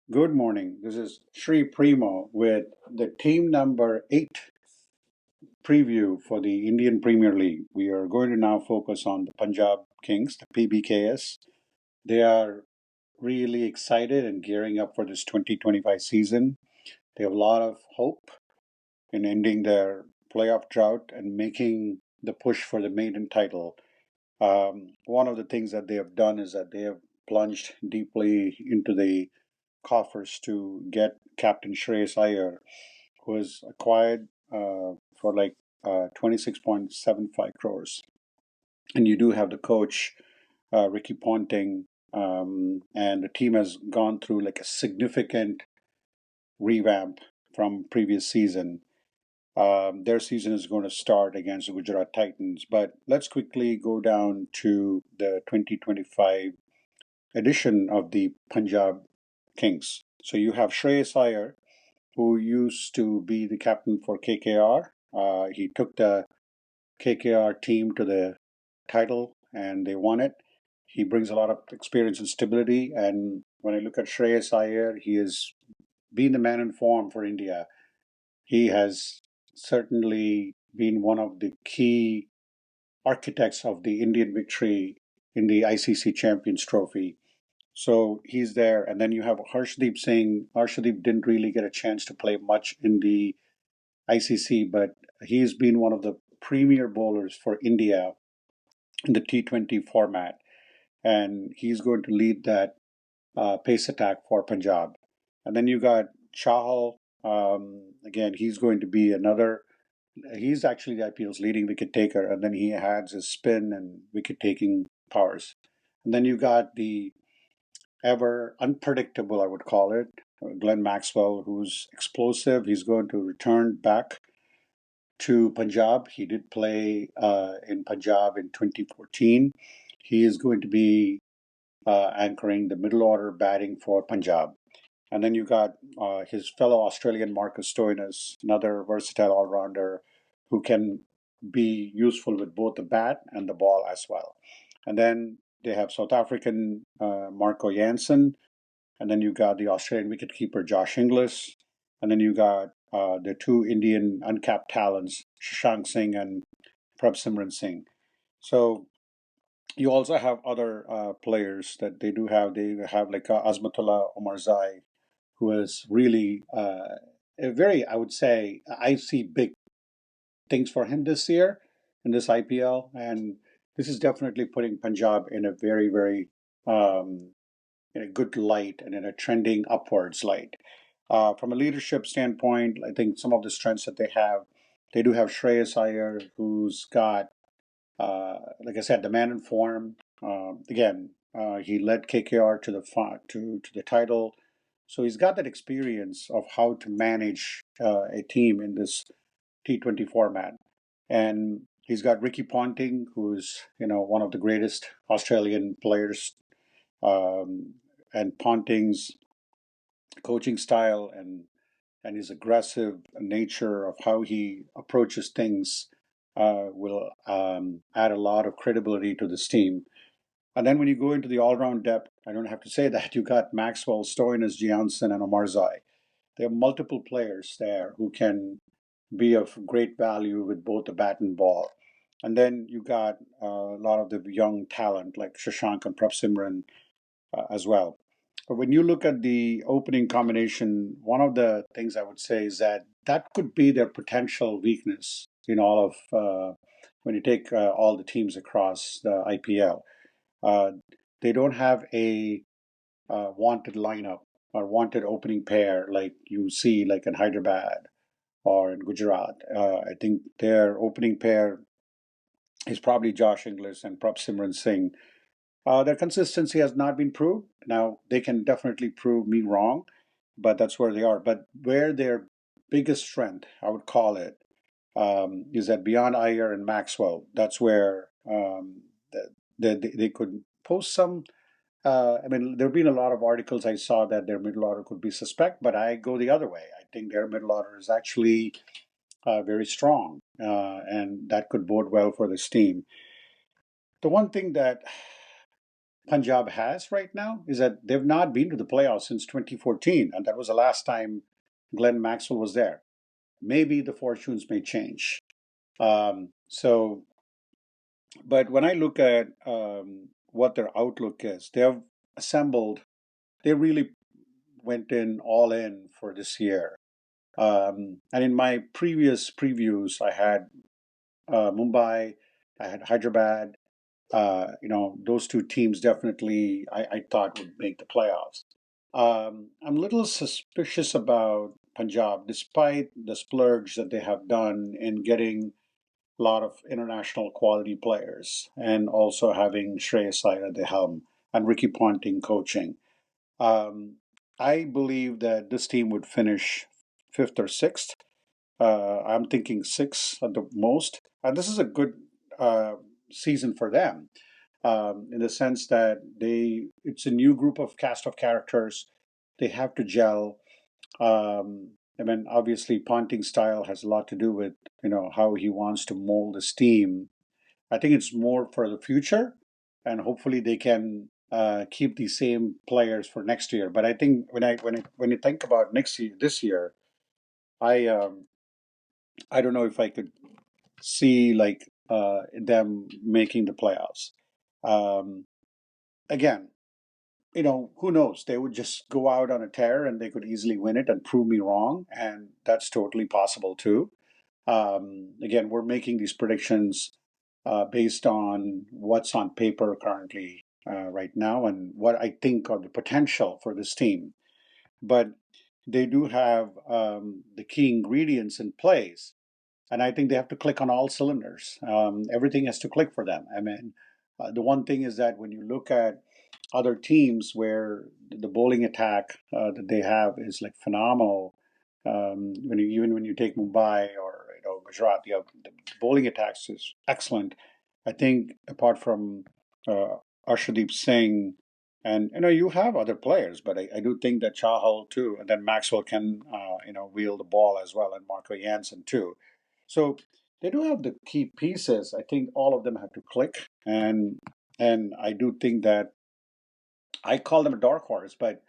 Good morning. This is Sri Primo with the team number 8 preview for the Indian Premier League. We are going to now focus on the Punjab Kings, the PBKS. They are really excited and gearing up for this 2025 season. They have a lot of hope in ending their playoff drought and making the push for the maiden title. One of the things that they have done is that they have plunged deeply into the coffers to get Captain Shreyas Iyer, who was acquired for like 26.75 crores. And you do have the coach, Ricky Ponting, and the team has gone through like a significant revamp from previous season. Their season is going to start against the Gujarat Titans, but let's quickly go down to the 2025 edition of the Punjab Kings. So you have Shreyas Iyer, who used to be the captain for KKR. He took the KKR team to the title and they won it. He brings a lot of experience and stability. And when I look at Shreyas Iyer, he has been the man in form for India. He has certainly been one of the key architects of the Indian victory in the ICC Champions Trophy. So he's there. And then you have Harshdeep Singh. Harshdeep didn't really get a chance to play much in the ICC, but he's been one of the premier bowlers for India in the T20 format. And he's going to lead that pace attack for Punjab. And then you got Chahal. Again, he's going to be another. He's actually the IPL's leading wicket taker, and then he adds his spin and wicket taking powers. And then you got the ever unpredictable, I would call it, Glenn Maxwell, who's explosive. He's going to return back to Punjab. He did play in Punjab in 2014. He is going to be anchoring the middle order batting for Punjab. And then you got his fellow Australian Marcus Stoinis, another versatile all rounder who can be useful with both the bat and the ball as well. And then they have South African Marco Jansen, and then you got the Australian wicketkeeper Josh Inglis, and then you got the two Indian uncapped talents, Shashank Singh and Prabhsimran Singh. So you also have other players that they do have. They have like Azmatullah Omarzai, who is really a very, I would say, I see big things for him this year in this IPL, and this is definitely putting Punjab in a very, very in a good light and in a trending upwards light. From a leadership standpoint, I think some of the strengths that they do have Shreyas Iyer, who's got, like I said, the man in form. Again, he led KKR to the title, so he's got that experience of how to manage a team in this T20 format. And he's got Ricky Ponting, who's one of the greatest Australian players, um, and Ponting's coaching style and his aggressive nature of how he approaches things will add a lot of credibility to this team. And then when you go into the all-round depth, I don't have to say that you got Maxwell, Stoinis, Janssen, and Omarzai. There are multiple players there who can be of great value with both the bat and ball. And then you got a lot of the young talent like Shashank and Prabhsimran as well. But when you look at the opening combination, one of the things I would say is that that could be their potential weakness in all of when you take all the teams across the IPL. Uh, they don't have a wanted lineup or wanted opening pair like you see like in Hyderabad or in Gujarat. I think their opening pair is probably Josh Inglis and Prabhsimran Singh. Their consistency has not been proved. Now, they can definitely prove me wrong, but that's where they are. But where their biggest strength, I would call it, is that beyond Iyer and Maxwell, that's where they could post some. I mean, there have been a lot of articles I saw that their middle order could be suspect, but I go the other way. I think their middle order is actually very strong, and that could bode well for this team. The one thing that Punjab has right now is that they've not been to the playoffs since 2014, and that was the last time Glenn Maxwell was there. Maybe the fortunes may change. So, but when I look at what their outlook is, they have assembled, they really went in all in for this year. And in my previous previews, I had Mumbai, I had Hyderabad. Those two teams definitely I thought would make the playoffs. I'm a little suspicious about Punjab, despite the splurge that they have done in getting a lot of international quality players and also having Shreyas at the helm and Ricky Ponting coaching. Um, I believe that this team would finish fifth or sixth. I'm thinking sixth at the most, and this is a good season for them in the sense that it's a new group of cast of characters. They have to gel. I mean, obviously, Ponting's style has a lot to do with how he wants to mold his team. I think it's more for the future, and hopefully they can keep the same players for next year. But I think when you think about next year, this year, I I don't know if I could see like them making the playoffs. Um, Again, who knows? They would just go out on a tear and they could easily win it and prove me wrong, and that's totally possible too. Again, we're making these predictions based on what's on paper currently right now and what I think of the potential for this team. But they do have the key ingredients in place, and I think they have to click on all cylinders. Everything has to click for them. I mean, the one thing is that when you look at other teams where the bowling attack that they have is like phenomenal. Even when you take Mumbai or Gujarat, the bowling attacks is excellent. I think apart from uh, Arshdeep Singh, and you have other players, but I do think that Chahal too, and then Maxwell can wheel the ball as well, and Marco Jansen too. So they do have the key pieces. I think all of them have to click, and I do think that I call them a dark horse, but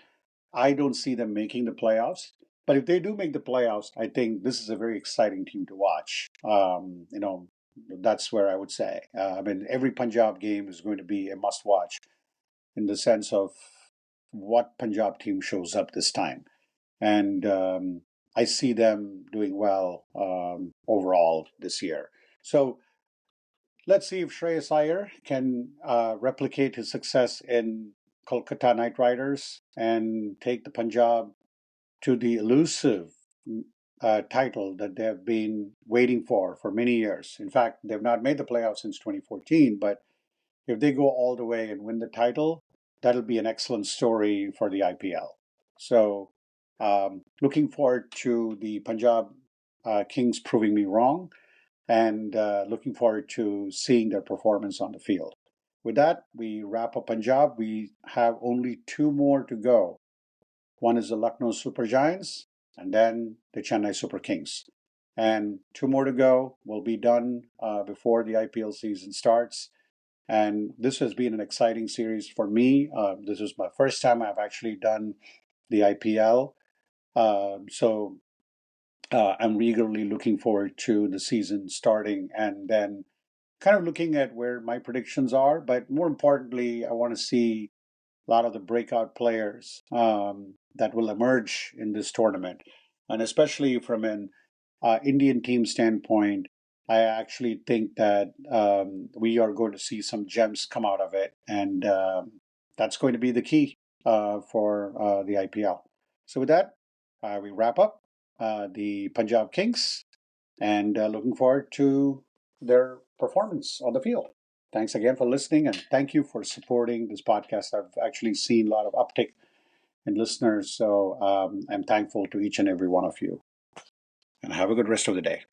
I don't see them making the playoffs. But if they do make the playoffs, I think this is a very exciting team to watch. That's where I would say. I mean, every Punjab game is going to be a must watch in the sense of what Punjab team shows up this time. And I see them doing well overall this year. So let's see if Shreyas Iyer can replicate his success in Kolkata Knight Riders and take the Punjab to the elusive title that they have been waiting for many years. In fact, they've not made the playoffs since 2014, but if they go all the way and win the title, that'll be an excellent story for the IPL. So, looking forward to the Punjab Kings proving me wrong and looking forward to seeing their performance on the field. With that, we wrap up Punjab. We have only two more to go. One is the Lucknow Super Giants, and then the Chennai Super Kings. And two more to go. We'll be done before the IPL season starts. And this has been an exciting series for me. This is my first time I've actually done the IPL. So I'm eagerly looking forward to the season starting and then kind of looking at where my predictions are. But more importantly, I want to see a lot of the breakout players that will emerge in this tournament. And especially from an Indian team standpoint, I actually think that we are going to see some gems come out of it. And that's going to be the key for the IPL. So, with that, we wrap up the Punjab Kings and looking forward to their performance on the field. Thanks again for listening, and thank you for supporting this podcast. I've actually seen a lot of uptick in listeners, so I'm thankful to each and every one of you. And have a good rest of the day.